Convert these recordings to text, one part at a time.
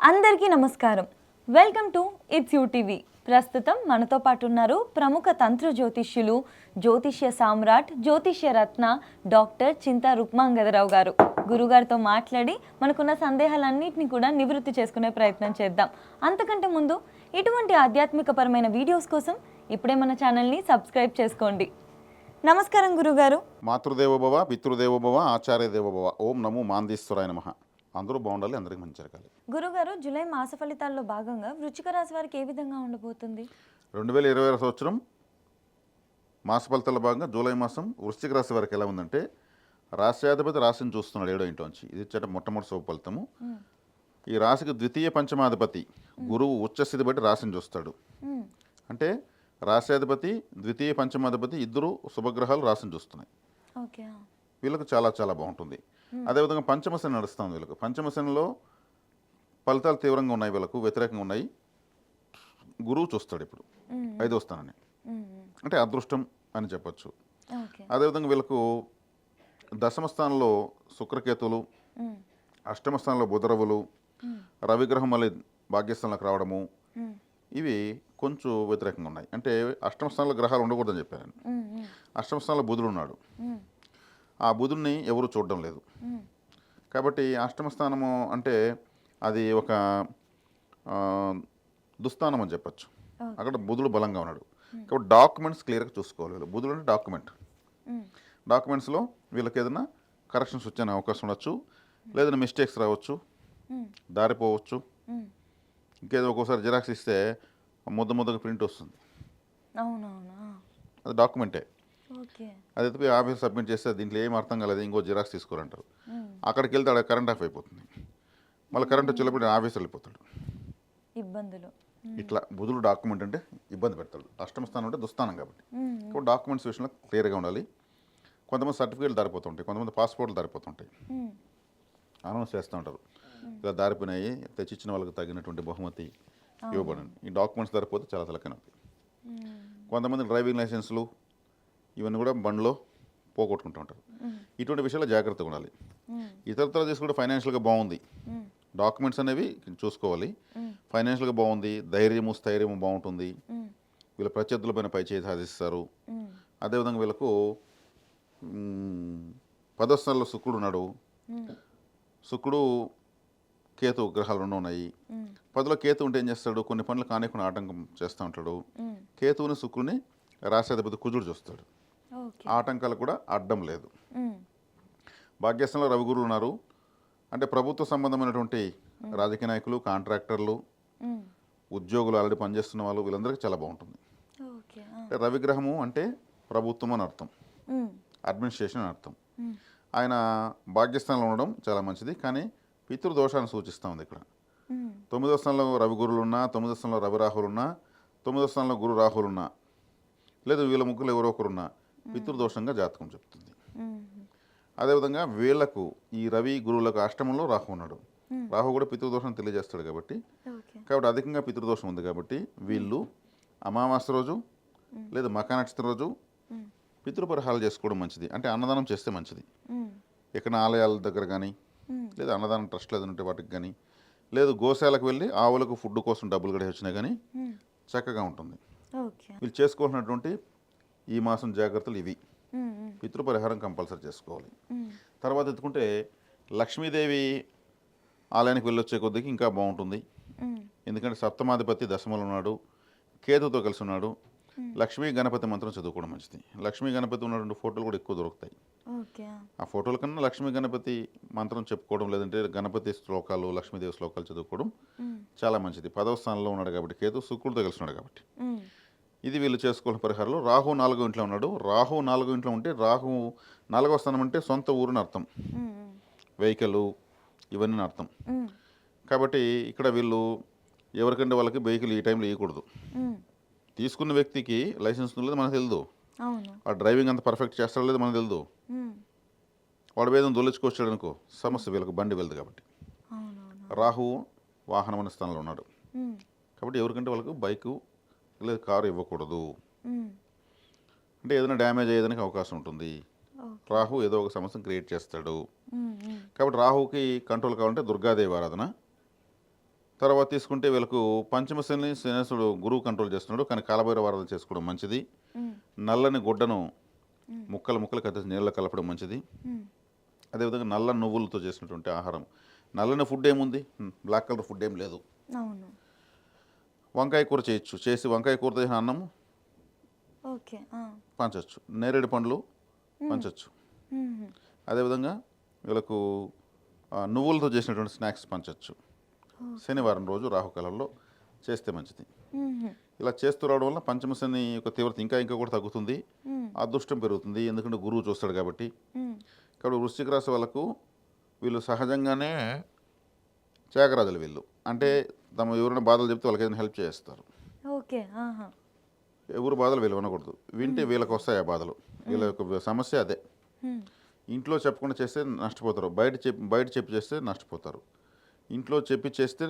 అందరికీ నమస్కారం. Welcome to it's you TV. ప్రస్తుతం మనతో పాటు ఉన్నారు ప్రముఖ తంత్ర జ్యోతిష్యులు, జ్యోతిష్య సామ్రాట్, జ్యోతిష్య రత్న డాక్టర్ చింతా రుక్మాంగదరావు గారు. గురుగారితో మాట్లాడి మనకున్న సందేహాలన్నింటినీ కూడా నివృత్తి చేసుకునే ప్రయత్నం చేద్దాం. అంతకంటే ముందు ఇటువంటి ఆధ్యాత్మికపరమైన వీడియోస్ కోసం ఇప్పుడే మన ఛానల్ని సబ్స్క్రైబ్ చేసుకోండి. నమస్కారం గురుగారు. మాతృదేవోభవ, పితృదేవోభవ, ఆచార్యదేవోభవ. ఓం నమో మాందీశ్వరాయ నమః. అందరూ బాగుండాలి, అందరికీ మంచి జరగాలి. గురుగారు, జూలై మాస ఫలితాల్లో భాగంగా వృశ్చిక రాశి వారికి ఏ విధంగా ఉండబోతుంది? 2020 సంవత్సరం మాస ఫలితాల భాగంగా జూలై మాసం వృశ్చిక రాశి వారికి ఎలా ఉందంటే, రాశ్యాధిపతి రాశిని చూస్తున్నాడు 7వ ఇంట్లోంచి. ఇది ఇచ్చట మొట్టమొదటి శుభ ఫలితము. ఈ రాశికి ద్వితీయ పంచమాధిపతి గురువు ఉచ్చస్థితి బట్టి రాశిని చూస్తాడు. అంటే రాశ్యాధిపతి, ద్వితీయ పంచమాధిపతి ఇద్దరు శుభగ్రహాలు రాశిని చూస్తున్నాయి. ఓకే, వీళ్ళకు చాలా చాలా బాగుంటుంది. అదేవిధంగా పంచమశని నడుస్తుంది వీళ్ళకు. పంచమశనిలో ఫలితాలు తీవ్రంగా ఉన్నాయి, వీళ్ళకు వ్యతిరేకంగా ఉన్నాయి. గురువు చూస్తాడు ఇప్పుడు 5వ స్థానాన్ని, అంటే అదృష్టం అని చెప్పచ్చు. అదేవిధంగా వీళ్ళకు దశమ స్థానంలో శుక్రకేతువులు, అష్టమ స్థానంలో బుధరవులు, రవిగ్రహం మళ్ళీ భాగ్యస్థానంలోకి రావడము, ఇవి కొంచెం వ్యతిరేకంగా ఉన్నాయి. అంటే అష్టమ స్థానంలో గ్రహాలు ఉండకూడదని చెప్పాను. అష్టమ స్థానంలో బుధుడు ఉన్నాడు. ఆ బుధుడిని ఎవరు చూడడం లేదు. కాబట్టి అష్టమ స్థానము అంటే అది ఒక దుస్థానం అని చెప్పచ్చు. అక్కడ బుధుడు బలంగా ఉన్నాడు. కాబట్టి డాక్యుమెంట్స్ క్లియర్గా చూసుకోవాలి వీళ్ళు. బుధుడు అంటే డాక్యుమెంట్స్లో వీళ్ళకి ఏదైనా కరెక్షన్స్ వచ్చే అవకాశం ఉండొచ్చు, లేదన్నా మిస్టేక్స్ రావచ్చు, దారిపోవచ్చు. ఇంకేదో ఒక్కోసారి జిరాక్స్ ఇస్తే ముద్దగా ప్రింట్ వస్తుంది, అది డాక్యుమెంటే. అది పోయి ఆఫీస్ సబ్మిట్ చేస్తే దీంట్లో ఏం అర్థం కాలేదు, ఇంకో జిరాక్స్ తీసుకోరంటారు. అక్కడికి వెళ్తే అక్కడ కరెంట్ ఆఫ్ అయిపోతుంది, మళ్ళీ కరెంట్ వచ్చేటప్పుడు ఆఫీస్ వెళ్ళిపోతాడు. ఇబ్బందులు. ఇట్లా బుధుడు డాక్యుమెంట్ అంటే ఇబ్బంది పెడతాడు. అష్టమ స్థానం అంటే దుస్థానం కాబట్టి. కాబట్టి డాక్యుమెంట్స్ విషయంలో క్లియర్గా ఉండాలి. కొంతమంది సర్టిఫికేట్లు దారిపోతుంటాయి, కొంతమంది పాస్పోర్ట్లు దారిపోతుంటాయి, అనౌన్స్ చేస్తూ ఉంటారు ఇలా దారిపోయినాయి, తెచ్చిచ్చిన వాళ్ళకి తగినటువంటి బహుమతి ఇవ్వబడండి. ఈ డాక్యుమెంట్స్ దారిపోతే చాలా తలకైన. కొంతమంది డ్రైవింగ్ లైసెన్సులు ఇవన్నీ కూడా బండ్లో పోగొట్టుకుంటూ ఉంటారు. ఇటువంటి విషయాల్లో జాగ్రత్తగా ఉండాలి. ఇతరత్ర తీసుకుంటే ఫైనాన్షియల్గా బాగుంది, డాక్యుమెంట్స్ అనేవి చూసుకోవాలి. ఫైనాన్షియల్గా బాగుంది, ధైర్యము స్థైర్యము బాగుంటుంది. వీళ్ళ ప్రత్యర్థులపైన పై చేయి సాధిస్తారు. అదేవిధంగా వీళ్ళకు 10వ స్థానంలో శుక్రుడు ఉన్నాడు. శుక్రుడు కేతు గ్రహాలు రెండు ఉన్నాయి. 10లో కేతు ఉంటే ఏం చేస్తాడు, కొన్ని పనులు కానికుండా ఆటంకం చేస్తూ ఉంటాడు. కేతువుని శుక్రుని రాశ్యాధిపతి కుజుడు చూస్తాడు. ఆటంకాలు కూడా అడ్డం లేదు. భాగ్యస్థానంలో రవి గురువులు ఉన్నారు. అంటే ప్రభుత్వ సంబంధమైనటువంటి రాజకీయ నాయకులు, కాంట్రాక్టర్లు, ఉద్యోగులు, ఆల్రెడీ పనిచేస్తున్న వాళ్ళు, వీళ్ళందరికీ చాలా బాగుంటుంది. రవిగ్రహము అంటే ప్రభుత్వం అని అర్థం, అడ్మినిస్ట్రేషన్ అని అర్థం. ఆయన భాగ్యస్థానంలో ఉండడం చాలా మంచిది. కానీ పితృదోషాన్ని సూచిస్తూ ఉంది ఇక్కడ. 9వ స్థానంలో రవి గురువులు ఉన్నా, 9వ స్థానంలో రవి రాహులు ఉన్నా, 9వ స్థానంలో గురు రాహులు ఉన్నా, లేదు వీళ్ళ ముగ్గురు ఎవరో ఒకరున్నా పితృదోషంగా జాతకం చెప్తుంది. అదేవిధంగా వీళ్లకు ఈ రవి గురువులకు అష్టమంలో రాహు ఉన్నాడు. రాహు కూడా పితృదోషం తెలియజేస్తాడు కాబట్టి అధికంగా పితృదోషం ఉంది. కాబట్టి వీళ్ళు అమావాస్య రోజు లేదా మకా నక్షత్రం రోజు పితృపరిహారాలు చేసుకోవడం మంచిది. అంటే అన్నదానం చేస్తే మంచిది. ఎక్కడ ఆలయాల దగ్గర కానీ, లేదా అన్నదానం ట్రస్ట్లు ఏదంటే వాటికి కానీ, లేదు గోశాలకు వెళ్ళి ఆవులకు ఫుడ్ కోసం డబ్బులు గడి వచ్చినా కానీ చక్కగా ఉంటుంది. వీళ్ళు చేసుకోవాల్సినటువంటి ఈ మాసం జాగ్రత్తలు ఇవి. పితృపరిహారం కంపల్సరీ చేసుకోవాలి. తర్వాత ఎత్తుకుంటే లక్ష్మీదేవి ఆలయానికి వెళ్ళొచ్చే కొద్దికి ఇంకా బాగుంటుంది. ఎందుకంటే సప్తమాధిపతి దశమలో ఉన్నాడు, కేతుతో కలిసి ఉన్నాడు. లక్ష్మీ గణపతి మంత్రం చదువుకోవడం మంచిది. లక్ష్మీ గణపతి ఉన్నటువంటి ఫోటోలు కూడా ఎక్కువ దొరుకుతాయి. ఆ ఫోటోల కన్నా లక్ష్మీ గణపతి మంత్రం చెప్పుకోవడం, లేదంటే గణపతి శ్లోకాలు, లక్ష్మీదేవి శ్లోకాలు చదువుకోవడం చాలా మంచిది. 10వ స్థానంలో ఉన్నాడు కాబట్టి కేతు, శుక్రుడితో కలిసి ఉన్నాడు కాబట్టి ఇది వీళ్ళు చేసుకోవాల్సిన పరిహారాలు. రాహు 4వ ఇంట్లో ఉన్నాడు. రాహు 4వ ఇంట్లో ఉంటే, రాహు 4వ స్థానం అంటే సొంత ఊరిని అర్థం, వెహికల్ ఇవన్నీ అర్థం. కాబట్టి ఇక్కడ వీళ్ళు ఎవరికంటే వాళ్ళకి వెహికల్ ఈ టైంలో ఇవ్వకూడదు. తీసుకున్న వ్యక్తికి లైసెన్స్ లేదు మనకు తెలియదు, ఆ డ్రైవింగ్ అంత పర్ఫెక్ట్ చేస్తాడో లేదు మనకు తెలియదు. వాడు వేదం దొల్లించుకొచ్చాడు అనుకో, సమస్య. వీళ్ళకి బండి వెళ్దు కాబట్టి. రాహు వాహనం అనే స్థానంలో ఉన్నాడు. కాబట్టి ఎవరికంటే వాళ్ళకు బైకు లేదు కారు ఇవ్వకూడదు. అంటే ఏదైనా డ్యామేజ్ అయ్యేదానికి అవకాశం ఉంటుంది. రాహు ఏదో ఒక సమస్యను క్రియేట్ చేస్తాడు. కాబట్టి రాహుకి కంట్రోల్ కావాలంటే దుర్గాదేవి ఆరాధన, తర్వాత తీసుకుంటే వీళ్ళకు పంచమ శనేశ్వరుడు గురువు కంట్రోల్ చేస్తున్నాడు, కానీ కాలభైరవ వారాలు చేసుకోవడం మంచిది. నల్లని గుడ్డను ముక్కలు కత్తిసి నీళ్ళలో కలపడం మంచిది. అదేవిధంగా నల్ల నువ్వులతో చేసినటువంటి ఆహారం. నల్లని ఫుడ్ ఏముంది, బ్లాక్ కలర్ ఫుడ్ ఏం లేదు. అవును. వంకాయ కూర చేయొచ్చు, చేసి వంకాయ కూర చేసిన అన్నము ఓకే. పంచవచ్చు. నేరేడు పండ్లు పంచవచ్చు. అదేవిధంగా వీళ్ళకు నువ్వులతో చేసినటువంటి స్నాక్స్ పంచవచ్చు. శనివారం రోజు రాహుకాలంలో చేస్తే మంచిది. ఇలా చేస్తూ రావడం వల్ల పంచమ శని యొక్క తీవ్రత ఇంకా కూడా తగ్గుతుంది, అదృష్టం పెరుగుతుంది. ఎందుకంటే గురువు చూస్తాడు కాబట్టి. కాబట్టి వృశ్చిక రాశి వాళ్ళకు వీళ్ళు సహజంగానే త్యాగరాజులు. వీళ్ళు అంటే తమ ఎవరైనా బాధలు చెప్తే వాళ్ళకి ఏదైనా హెల్ప్ చేస్తారు. ఓకే. ఎవరు బాధలు వీళ్ళు వినకూడదు, వింటే వీళ్ళకి వస్తాయి ఆ బాధలు. వీళ్ళ యొక్క సమస్య అదే. ఇంట్లో చెప్పకుండా చేస్తే నష్టపోతారు, బయట చెప్పి చేస్తే నష్టపోతారు. ఇంట్లో చెప్పి చేస్తే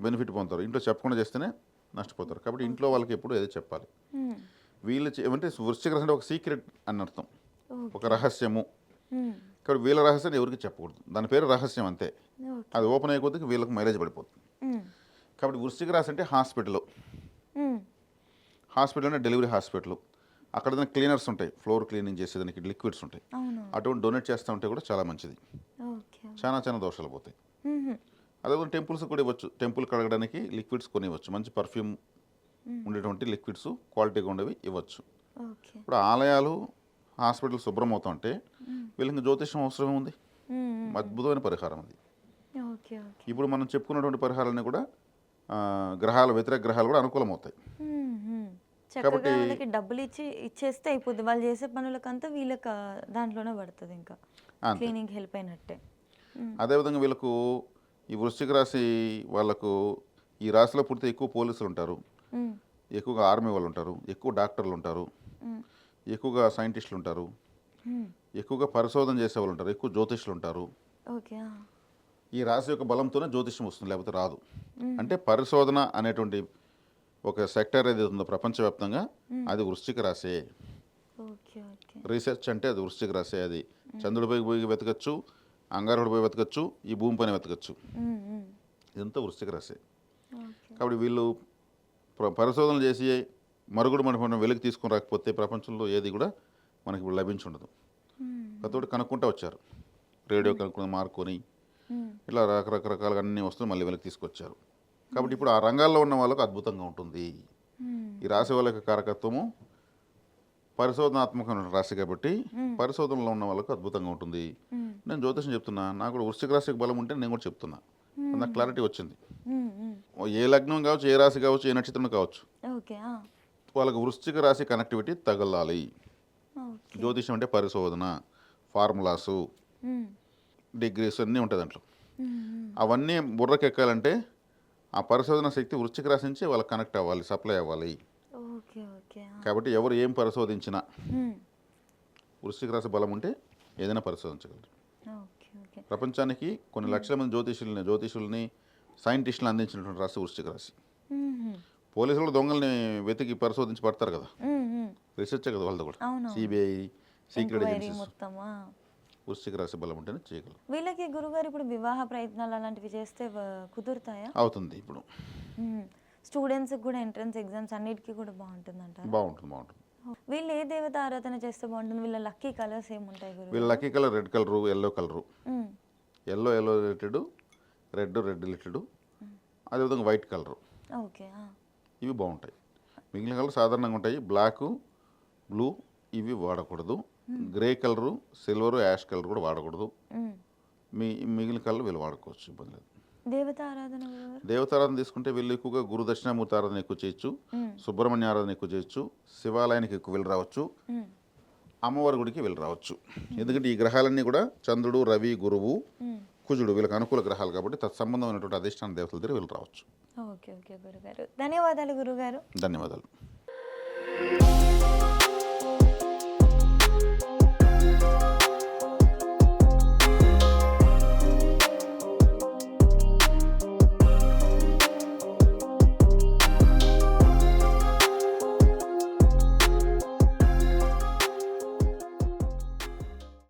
బెనిఫిట్ పొందుతారు, ఇంట్లో చెప్పకుండా చేస్తేనే నష్టపోతారు. కాబట్టి ఇంట్లో వాళ్ళకి ఎప్పుడు ఏదో చెప్పాలి. వీళ్ళు ఏమంటే వృశ్చిక రాశి అంటే ఒక సీక్రెట్ అని అర్థం, ఒక రహస్యము. కాబట్టి వీళ్ళ రహస్యాన్ని ఎవరికి చెప్పకూడదు, దాని పేరు రహస్యం అంతే. అది ఓపెన్ అయ్యే కొద్దికి వీళ్ళకి మైలేజ్ పడిపోతుంది. కాబట్టి వృశ్చిక రాశి అంటే హాస్పిటల్ అంటే డెలివరీ హాస్పిటల్. అక్కడ దానికి క్లీనర్స్ ఉంటాయి, ఫ్లోర్ క్లీనింగ్ చేసేదానికి లిక్విడ్స్ ఉంటాయి. అటువంటి డొనేట్ చేస్తూ ఉంటే కూడా చాలా మంచిది. చాలా దోషాలు పోతాయి. అదేవిధంగా టెంపుల్స్ కూడా ఇవ్వచ్చు, టెంపుల్ కడగడానికి లిక్విడ్స్ కొని ఇవ్వచ్చు. మంచి పర్ఫ్యూమ్ ఉండేటువంటి లిక్విడ్స్ క్వాలిటీగా ఉండేవి ఇవ్వచ్చు. ఇప్పుడు ఆలయాలు హాస్పిటల్ శుభ్రం అవుతుంటే వీళ్ళకి జ్యోతిష్యం అవసరం ఉంది. అద్భుతమైన పరిహారం అది. ఇప్పుడు మనం చెప్పుకున్నటువంటి పరిహారాలన్నీ కూడా వ్యతిరేక గ్రహాలు కూడా అనుకూలం అవుతాయి. కాబట్టి వాళ్ళకి డబ్బులు ఇచ్చేస్తే అయిపోద్ది, వాళ్ళు చేసే పనులకంతా వీళ్ళకి దాంట్లోనే పడుతుంది, ఇంకా క్లీనింగ్ హెల్ప్ అయినట్టే. అదేవిధంగా వీళ్ళకు ఈ వృశ్చిక రాశి వాళ్ళకు ఈ రాశిలో పుడితే ఎక్కువ పోలీసులు ఉంటారు, ఎక్కువగా ఆర్మీ వాళ్ళు ఉంటారు, ఎక్కువ డాక్టర్లు ఉంటారు, ఎక్కువగా సైంటిస్టులు ఉంటారు, ఎక్కువగా పరిశోధన చేసే వాళ్ళు ఉంటారు, ఎక్కువ జ్యోతిష్యులు ఉంటారు. ఈ రాశి యొక్క బలంతోనే జ్యోతిష్యం వస్తుంది, లేకపోతే రాదు. అంటే పరిశోధన అనేటువంటి ఒక సెక్టర్ ఏది ఉందో ప్రపంచవ్యాప్తంగా అది వృశ్చిక రాశే. రీసెర్చ్ అంటే అది వృశ్చిక రాశే. అది చంద్రుడిపై పోయి వెతకచ్చు, అంగారుడి పోయి వెతకచ్చు, ఈ భూమిపైన వెతకచ్చు. ఇదంతా వృశ్చిక రాశే. కాబట్టి వీళ్ళు పరిశోధనలు చేసి మరుగుడు మనం వెలికి తీసుకుని రాకపోతే ప్రపంచంలో ఏది కూడా మనకి ఇప్పుడు లభించుండదు. ప్రతి కనుక్కుంటూ వచ్చారు, రేడియో కనుక్కుని మార్కొని ఇట్లా రకరకాలుగా అన్ని వస్తువులు మళ్ళీ వెలికి తీసుకొచ్చారు. కాబట్టి ఇప్పుడు ఆ రంగాల్లో ఉన్న వాళ్ళకు అద్భుతంగా ఉంటుంది. ఈ రాశి వాళ్ళ యొక్క కారకత్వము పరిశోధనాత్మకమైన రాశి కాబట్టి పరిశోధనలో ఉన్న వాళ్ళకు అద్భుతంగా ఉంటుంది. నేను జ్యోతిషం చెప్తున్నా, నాకు కూడా వృశ్చిక రాశికి బలం ఉంటే నేను కూడా చెప్తున్నా, నాకు క్లారిటీ వచ్చింది. ఏ లగ్నం కావచ్చు, ఏ రాశి కావచ్చు, ఏ నక్షత్రం కావచ్చు, వాళ్ళకు వృశ్చిక రాశి కనెక్టివిటీ తగలాలి. జ్యోతిషం అంటే పరిశోధన, ఫార్ములాసు, డిగ్రీస్ అన్నీ ఉంటాయి దాంట్లో. అవన్నీ బుర్రకెక్కాలంటే ఆ పరిశోధన శక్తి వృశ్చిక రాశి నుంచి వాళ్ళకి కనెక్ట్ అవ్వాలి, సప్లై అవ్వాలి. కాబట్టి ఎవరు ఏం పరిశోధించినా వృశ్చిక రాశి బలం ఉంటే ఏదైనా పరిశోధించగలరు. ప్రపంచానికి కొన్ని లక్షల మంది జ్యోతిషుల్ని సైంటిస్టులు అందించినటువంటి రాశి వృశ్చిక రాశి. పోలీసులు దొంగల్ని వెతికి పరిశోధించి పడతారు కదా, రీసెర్చే కదా వాళ్ళతో కూడా. సిబిఐ, సీక్రెట్ ఏజెన్సీస్ వృశ్చిక రాశి బలం ఉంటేనే చేయగలరు. వీళ్ళకి గురుగారు ఇప్పుడు వివాహ ప్రయత్నాలు అలాంటివి చేస్తే కుదురుతాయా? అవుతుంది. ఇప్పుడు స్టూడెంట్స్ కూడా ఎంట్రన్స్ ఎగ్జామ్స్ అన్నిటికీ కూడా బాగుంటుంది అంటారు. బాగుంటుంది. వీళ్ళు ఏ దేవత ఆరాధన చేస్తే బాగుంటుంది? వీళ్ళ లక్కీ కలర్స్ ఏముంటాయి గురు? వీళ్ళ lucky colour red colour, yellow colour. Yellow related, red related, అదేవిధంగా వైట్ కలరు. ఇవి బాగుంటాయి. మిగిలిన కలర్ సాధారణంగా ఉంటాయి. బ్లాక్, బ్లూ ఇవి వాడకూడదు. Grey colour, silver, ash colour కూడా వాడకూడదు. మిగిలిన కలర్ వీళ్ళు వాడుకోవచ్చు, ఇబ్బంది లేదు. దేవతారాధన తీసుకుంటే వీళ్ళు ఎక్కువగా గురు దక్షిణామూర్తి ఆరాధన ఎక్కువ చేయొచ్చు, సుబ్రహ్మణ్య ఆరాధన ఎక్కువ చేయొచ్చు, శివాలయానికి ఎక్కువ వెళ్ళి రావచ్చు, అమ్మవారి గుడికి వెళ్ళి రావచ్చు. ఎందుకంటే ఈ గ్రహాలన్నీ కూడా చంద్రుడు, రవి, గురువు, కుజుడు వీళ్ళకి అనుకూల గ్రహాలు కాబట్టి తత్సంబంధమైనటువంటి అధిష్టాన దేవతల దగ్గర వెళ్ళి రావచ్చు. ఓకే గురుగారు, ధన్యవాదాలు గురుగారు. ధన్యవాదాలు.